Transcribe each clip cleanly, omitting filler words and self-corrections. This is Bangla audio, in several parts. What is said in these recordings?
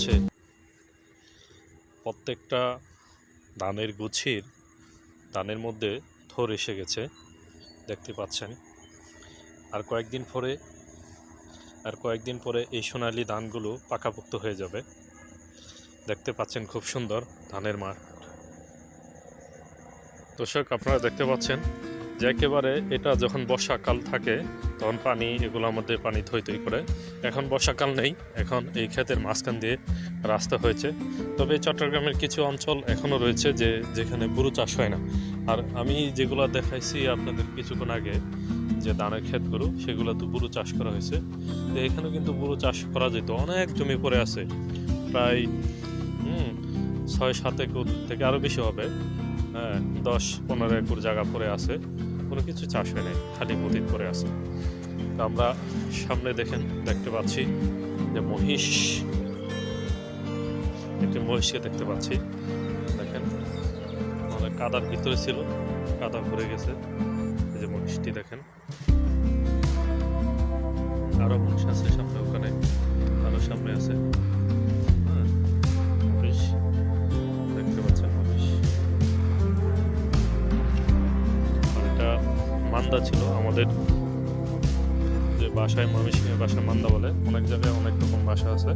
যাচ্ছে প্রত্যেকটা ধানের গুছির ধানের মধ্যে থর এসে গেছে, দেখতে পাচ্ছেন। আর কয়েকদিন পরে এই সোনালি ধানগুলো পাকাপোক্ত হয়ে যাবে। দেখতে পাচ্ছেন খুব সুন্দর ধানের মাঠ। দর্শক, আপনারা দেখতে পাচ্ছেন যে একেবারে এটা যখন বর্ষাকাল থাকে তখন পানি এগুলোর মধ্যে পানি থই থই করে। এখন বর্ষাকাল নেই, এখন এই ক্ষেতের মাঝখান দিয়ে রাস্তা হয়েছে। তবে চট্টগ্রামের কিছু অঞ্চল এখনও রয়েছে যেখানে বুরু চাষ হয় না। আর আমি যেগুলো দেখাইছি আপনাদের কিছুক্ষণ আগে, যে ধানের ক্ষেতগুলো, সেগুলো তো বুরু চাষ করা হয়েছে। তো এখানে কিন্তু বুরু চাষ করা যেত, অনেক জমি পড়ে আছে, প্রায় 6-7 একর থেকে আরও বেশি হবে। 10-15 একর জায়গা পড়ে আছে, কোনো কিছু চাষ হয় নাই, খালি মতিত পড়ে আছে। তো আমরা সামনে দেখতে পাচ্ছি যে একটি মহিষকে দেখতে পাচ্ছি। দেখেন, অনেক কাদার ভিতরে ছিল, কাদা ভরে গেছে। এই যে মহিষটি দেখেন, আরো মহিষ আছে সামনে, ওখানে আরো সামনে আছে। মহিষ দেখতে পাচ্ছেন, মহিষ। আর এটা মান্দা ছিল আমাদের যে বাসায়, ময়মনসিংহের বাসায় মান্দা বলে। অনেক জায়গায় অনেক রকম বাসা আছে।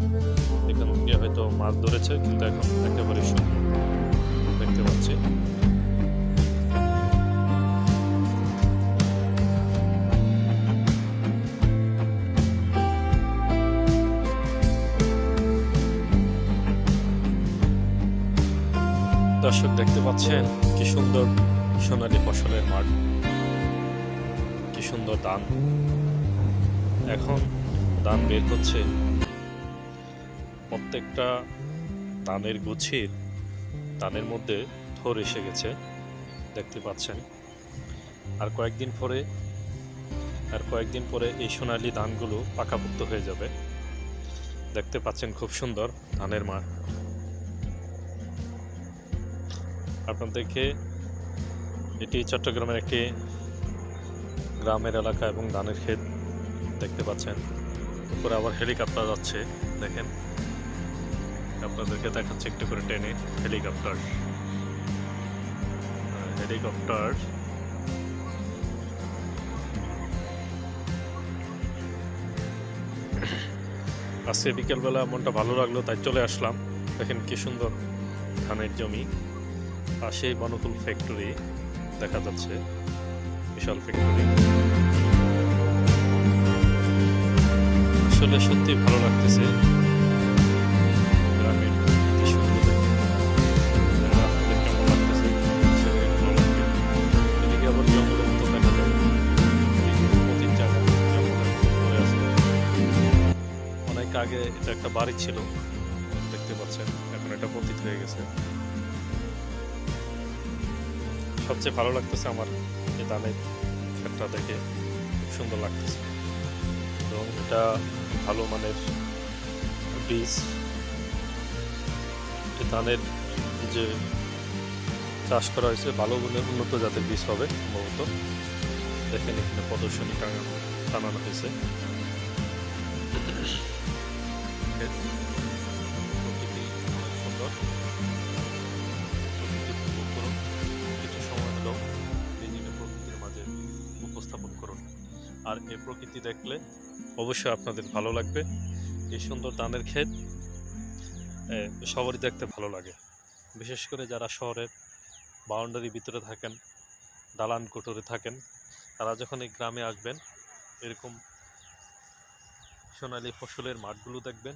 এখান থেকে হয়তো মাছ ধরেছে, কিন্তু এখন একেবারে শুকনো দেখতে পাচ্ছি। দর্শক, দেখতে পাচ্ছেন কি সুন্দর সোনালী ফসলের মাঠ, কি সুন্দর ধান। এখন ধান বের হচ্ছে, প্রত্যেকটা ধানের গুছির ধানের মধ্যে থর এসে গেছে, দেখতে পাচ্ছেন। আর কয়েকদিন পরে এই সোনালী ধানগুলো পাকাপোক্ত হয়ে যাবে। দেখতে পাচ্ছেন খুব সুন্দর ধানের মাঠ। আপনাদেরকে এটি চট্টগ্রামের একটি গ্রামের এলাকা এবং ধানের ক্ষেত দেখতে পাচ্ছেন। উপরে আবার হেলিকপ্টার যাচ্ছে, দেখেন। আপনাদেরকে দেখাচ্ছে একটু করে টেনে হেলিকপ্টার। আজকে বিকেলবেলা মনটা ভালো লাগলো, তাই চলে আসলাম। দেখেন কি সুন্দর ধানের জমি, পাশেই বনকুল ফ্যাক্টরি দেখা যাচ্ছে, বিশাল ফ্যাক্টরি। আসলে সত্যি ভালো লাগতেছে গ্রামের দৃশ্যগুলো দেখে। আপনাদের কেমন লাগতেছে সেটা ভালো লাগবে। এদিকে আবার জঙ্গলের মতো দেখা যায়, প্রতি জায়গা জঙ্গলের পরে আছে। অনেক আগে এটা একটা বাড়ি ছিল, দেখতে পাচ্ছেন, এখন এটা পতিত হয়ে গেছে। সবচেয়ে ভালো লাগতেছে আমার এই ধানের ক্ষেতটা দেখে, খুব সুন্দর লাগতেছে। এবং এটা ভালো মানের বীজ, ধানের যে চাষ করা হয়েছে ভালো গুণের উন্নত জাতের বীজ হবে সম্ভবত। দেখেন এখানে প্রদর্শনী টানানো হয়েছে। প্রকৃতি অনেক সুন্দর, কিছু সময় হলেও নিজেকে প্রকৃতির মাঝে উপস্থাপন করুন। আর এই প্রকৃতি দেখলে অবশ্যই আপনাদের ভালো লাগবে। এই সুন্দর ধানের ক্ষেত সবারই দেখতে ভালো লাগে, বিশেষ করে যারা শহরের বাউন্ডারির ভিতরে থাকেন, দালান কোঠরে থাকেন, তারা যখন এই গ্রামে আসবেন, এরকম সোনালী ফসলের মাঠগুলো দেখবেন,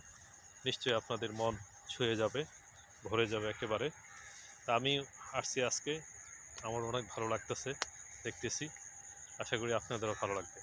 নিশ্চয়ই আপনাদের মন ছুঁয়ে যাবে, ভরে যাবে একেবারে। তা আমি আসছি আজকে, আমার অনেক ভালো লাগতেছে, দেখতেছি। আশা করি আপনাদেরও ভালো লাগবে।